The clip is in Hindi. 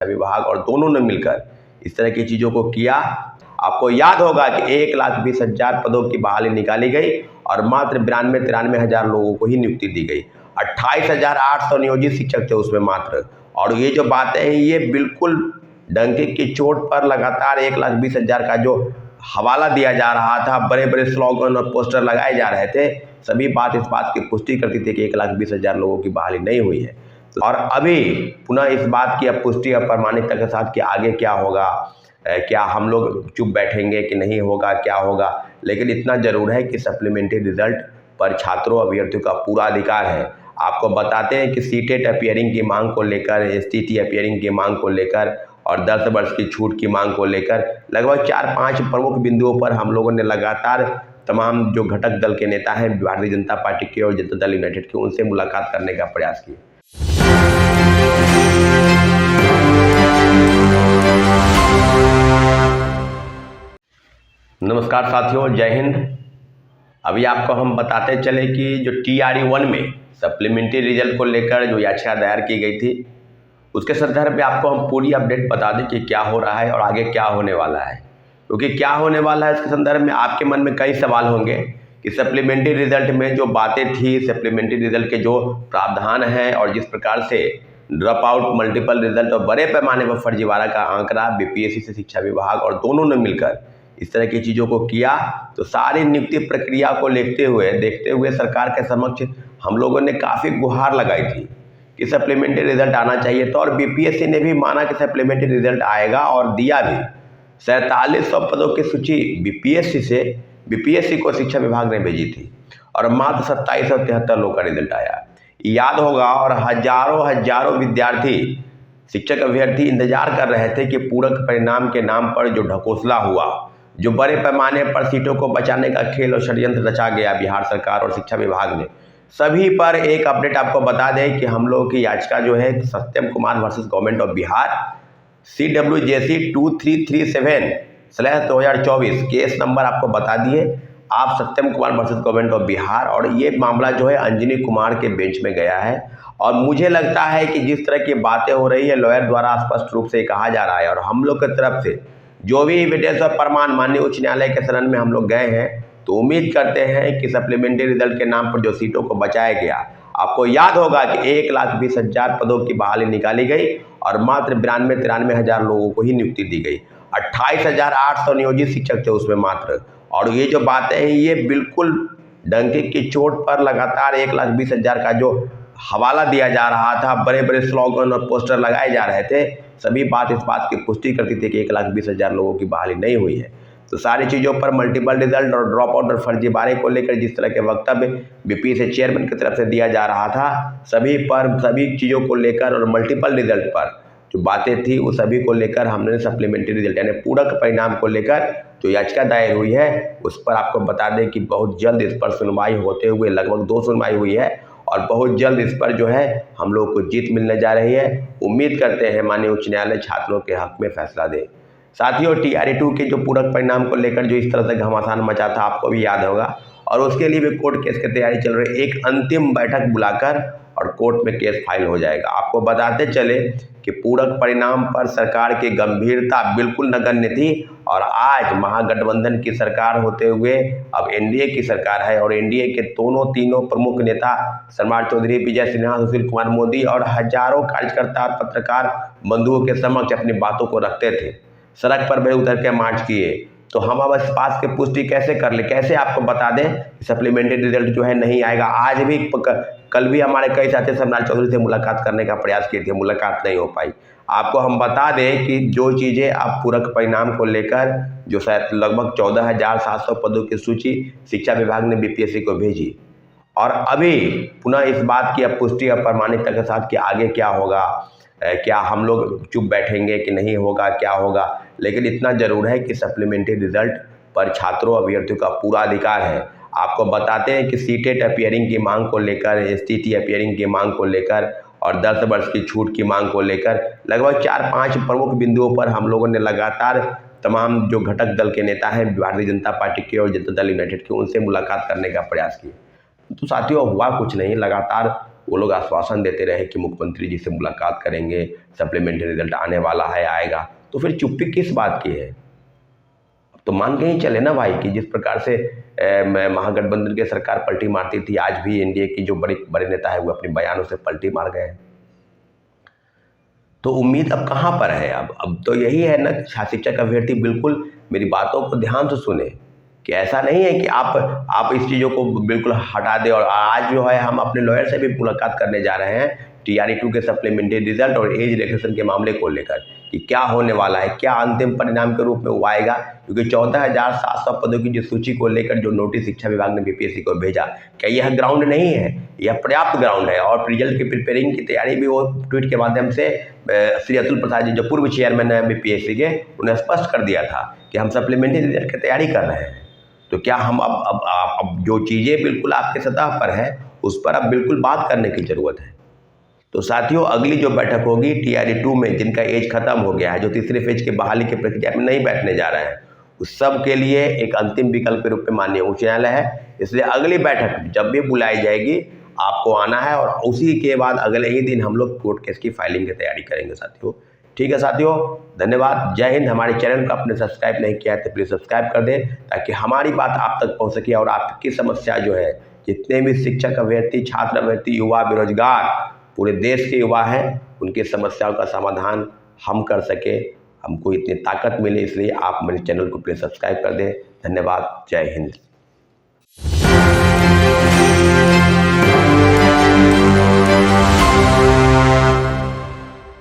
विभाग और दोनों ने मिलकर इस तरह की चीज़ों को किया। आपको याद होगा कि 1,20,000 पदों की बहाली निकाली गई और मात्र 92-93 हज़ार लोगों को ही नियुक्ति दी गई। 28,800 नियोजित शिक्षक थे उसमें मात्र। और ये जो बातें हैं ये बिल्कुल डंके की चोट पर लगातार 1,20,000 का जो हवाला दिया जा रहा था, बड़े बड़े स्लोगन और पोस्टर लगाए जा रहे थे, सभी बात इस बात की पुष्टि करती थी कि 1,20,000 लोगों की बहाली नहीं हुई है। और अभी पुनः इस बात की पुष्टि और प्रमाणिकता के साथ कि आगे क्या होगा, क्या हम लोग चुप बैठेंगे कि नहीं होगा, क्या होगा, लेकिन इतना जरूर है कि सप्लीमेंट्री रिजल्ट पर छात्रों अभ्यर्थियों का पूरा अधिकार है। आपको बताते हैं कि सीटेट अपीयरिंग की मांग को लेकर, एसटीटी अपीयरिंग की मांग को लेकर और 10 वर्ष की छूट की मांग को लेकर लगभग 4-5 प्रमुख बिंदुओं पर हम लोगों ने लगातार तमाम जो घटक दल के नेता हैं भारतीय जनता पार्टी के और जनता दल यूनाइटेड के, उनसे मुलाकात करने का प्रयास किया। नमस्कार साथियों, जय हिंद। अभी आपको हम बताते चले कि जो TRE-1 में सप्लीमेंट्री रिजल्ट को लेकर जो याचिका दायर की गई थी, उसके संदर्भ में आपको हम पूरी अपडेट बता दें कि क्या हो रहा है और आगे क्या होने वाला है। क्योंकि क्या होने वाला है इसके संदर्भ में आपके मन में कई सवाल होंगे कि सप्लीमेंट्री रिजल्ट में जो बातें थी, सप्लीमेंट्री रिजल्ट के जो प्रावधान हैं और जिस प्रकार से ड्रॉप आउट, मल्टीपल रिजल्ट और बड़े पैमाने पर फर्जीवाड़ा का आंकड़ा BPSC से शिक्षा विभाग और दोनों ने मिलकर इस तरह की चीज़ों को किया, तो सारी नियुक्ति प्रक्रिया को देखते हुए सरकार के समक्ष हम लोगों ने काफ़ी गुहार लगाई थी कि सप्लीमेंट्री रिजल्ट आना चाहिए था। और BPSC ने भी माना कि सप्लीमेंट्री रिजल्ट आएगा और दिया भी। 4700 पदों की सूची BPSC को शिक्षा विभाग ने भेजी थी और मात्र 2773 लोगों का रिजल्ट आया, याद होगा। और हजारों विद्यार्थी, शिक्षक अभ्यर्थी इंतजार कर रहे थे कि पूरक परिणाम के नाम पर जो ढकोसला हुआ, जो बड़े पैमाने पर सीटों को बचाने का खेल और षड्यंत्र रचा गया बिहार सरकार और शिक्षा विभाग ने, सभी पर एक अपडेट आपको बता दें कि हम लोगों की याचिका जो है Satyam Kumar versus government of Bihar CWJC 2337/2024 case number आपको बता दिए आप, Satyam Kumar versus government of Bihar. और ये मामला जो है अंजनी कुमार के बेंच में गया है। और मुझे लगता है कि जिस तरह की बातें हो रही है, लॉयर द्वारा स्पष्ट रूप से कहा जा रहा है और हम लोग की तरफ से जो भी एविडेंस और प्रमाण माननीय उच्च न्यायालय के शरण में हम लोग गए हैं, तो उम्मीद करते हैं कि सप्लीमेंट्री रिजल्ट के नाम पर जो सीटों को बचाया गया, आपको याद होगा कि 1,20,000 पदों की बहाली निकाली गई और मात्र 92-93 हज़ार लोगों को ही नियुक्ति दी गई। 28,800 नियोजित शिक्षक थे उसमें मात्र। और ये जो बातें हैं ये बिल्कुल डंके की चोट पर लगातार 1,20,000 का जो हवाला दिया जा रहा था, बड़े बड़े स्लोगन और पोस्टर लगाए जा रहे थे, सभी बात इस बात की पुष्टि करती थी कि 1,20,000 लोगों की बहाली नहीं हुई है। तो सारी चीज़ों पर मल्टीपल रिजल्ट और ड्रॉप आउट और फर्जीवाड़े को लेकर जिस तरह के वक्तव्य BPSC चेयरमैन की तरफ से दिया जा रहा था, सभी चीज़ों को लेकर और मल्टीपल रिजल्ट पर जो बातें थी उस सभी को लेकर हमने सप्लीमेंट्री रिजल्ट यानी पूरक परिणाम को लेकर जो याचिका दायर हुई है, उस पर आपको बता दें कि बहुत जल्द इस पर सुनवाई होते हुए, लगभग 2 सुनवाई हुई है और बहुत जल्द इस पर जो है हम लोग को जीत मिलने जा रही है। उम्मीद करते हैं माननीय उच्च न्यायालय छात्रों के हक में फैसला दे। साथियों, TRE-2 के जो पूरक परिणाम को लेकर जो इस तरह से घमासान मचा था, आपको भी याद होगा, और उसके लिए भी कोर्ट केस की तैयारी चल रही है। एक अंतिम बैठक बुलाकर और कोर्ट में केस फाइल हो जाएगा। आपको बताते चले कि पूरक परिणाम पर सरकार की गंभीरता बिल्कुल नगण्य थी और आज महागठबंधन की सरकार होते हुए अब NDA की सरकार है और NDA के तीनों प्रमुख नेता सम्राट चौधरी, विजय सिन्हा, सुशील कुमार मोदी और हजारों कार्यकर्ता और पत्रकार बंधुओं के समक्ष अपनी बातों को रखते थे, सड़क पर भी उतर के मार्च किए। तो हम अब इस बात की पुष्टि कैसे कर ले, कैसे आपको बता दें कि सप्लीमेंट्री रिजल्ट जो है नहीं आएगा। आज भी कल भी हमारे कई साथी सम्राट चौधरी से मुलाकात करने का प्रयास किए थे, मुलाकात नहीं हो पाई। आपको हम बता दें कि जो चीज़ें अब पूरक परिणाम को लेकर जो शायद लगभग 14,700 पदों की सूची शिक्षा विभाग ने BPSC को भेजी और अभी पुनः इस बात की पुष्टि और प्रमाणिकता के साथ कि आगे क्या होगा, क्या हम लोग चुप बैठेंगे कि नहीं होगा, क्या होगा, लेकिन इतना जरूर है कि सप्लीमेंट्री रिजल्ट पर छात्रों अभ्यर्थियों का पूरा अधिकार है। आपको बताते हैं कि सीटेट अपीयरिंग की मांग को लेकर, STT अपीयरिंग की मांग को लेकर और 10 वर्ष की छूट की मांग को लेकर लगभग 4-5 प्रमुख बिंदुओं पर हम लोगों ने लगातार तमाम जो घटक दल के नेता हैं भारतीय जनता पार्टी के और जनता दल यूनाइटेड के, उनसे मुलाकात करने का प्रयास किया। तो साथियों, हुआ कुछ नहीं, लगातार वो लोग आश्वासन देते रहे कि मुख्यमंत्री जी से मुलाकात करेंगे, सप्लीमेंट्री रिजल्ट आने वाला है, आएगा, तो फिर चुप्पी किस बात की है? अब तो मान के ही चले ना भाई कि जिस प्रकार से महागठबंधन की सरकार पलटी मारती थी, आज भी एनडीए की जो बड़े नेता है वो अपने बयानों से पलटी मार गए। तो उम्मीद अब कहाँ पर है? अब तो यही है ना, शिक्षक अभ्यर्थी बिल्कुल मेरी बातों को ध्यान से सुने कि ऐसा नहीं है कि आप इस चीज़ों को बिल्कुल हटा दें। और आज जो है हम अपने लॉयर से भी मुलाकात करने जा रहे हैं TRE-2 के सप्लीमेंट्री रिजल्ट और एज रिलैक्सेशन के मामले को लेकर कि क्या होने वाला है, क्या अंतिम परिणाम के रूप में वो आएगा। क्योंकि 14,700 पदों की जो सूची को लेकर जो नोटिस शिक्षा विभाग ने BPSC को भेजा, क्या यह ग्राउंड नहीं है? यह पर्याप्त ग्राउंड है। और रिजल्ट की प्रिपेयरिंग की तैयारी भी वो ट्वीट के माध्यम से श्री अतुल प्रसाद जी, जो पूर्व चेयरमैन है BPSC के, उन्हें स्पष्ट कर दिया था कि हम सप्लीमेंट्री रिजल्ट की तैयारी कर रहे हैं। तो क्या हम अब जो चीज़ें बिल्कुल आपके सतह पर है उस पर अब बिल्कुल बात करने की ज़रूरत है। तो साथियों, अगली जो बैठक होगी TRE-2 में जिनका एज खत्म हो गया है, जो तीसरे फेज की बहाली की प्रक्रिया में नहीं बैठने जा रहे हैं, उस सब के लिए एक अंतिम विकल्प के रूप में माननीय उच्च न्यायालय है। इसलिए अगली बैठक जब भी बुलाई जाएगी आपको आना है और उसी के बाद अगले ही दिन हम लोग कोर्ट केस की फाइलिंग की तैयारी करेंगे साथियों। ठीक है साथियों, धन्यवाद, जय हिंद। हमारे चैनल को आपने सब्सक्राइब नहीं किया है तो प्लीज़ सब्सक्राइब कर दें ताकि हमारी बात आप तक पहुंच सके और आपकी समस्या जो है, जितने भी शिक्षक अभ्यर्थी, छात्र अभ्यर्थी, युवा, बेरोजगार, पूरे देश के युवा हैं, उनकी समस्याओं का समाधान हम कर सके, हमको इतनी ताकत मिले। इसलिए आप मेरे चैनल को प्लीज़ सब्सक्राइब कर दें। धन्यवाद, जय हिंद।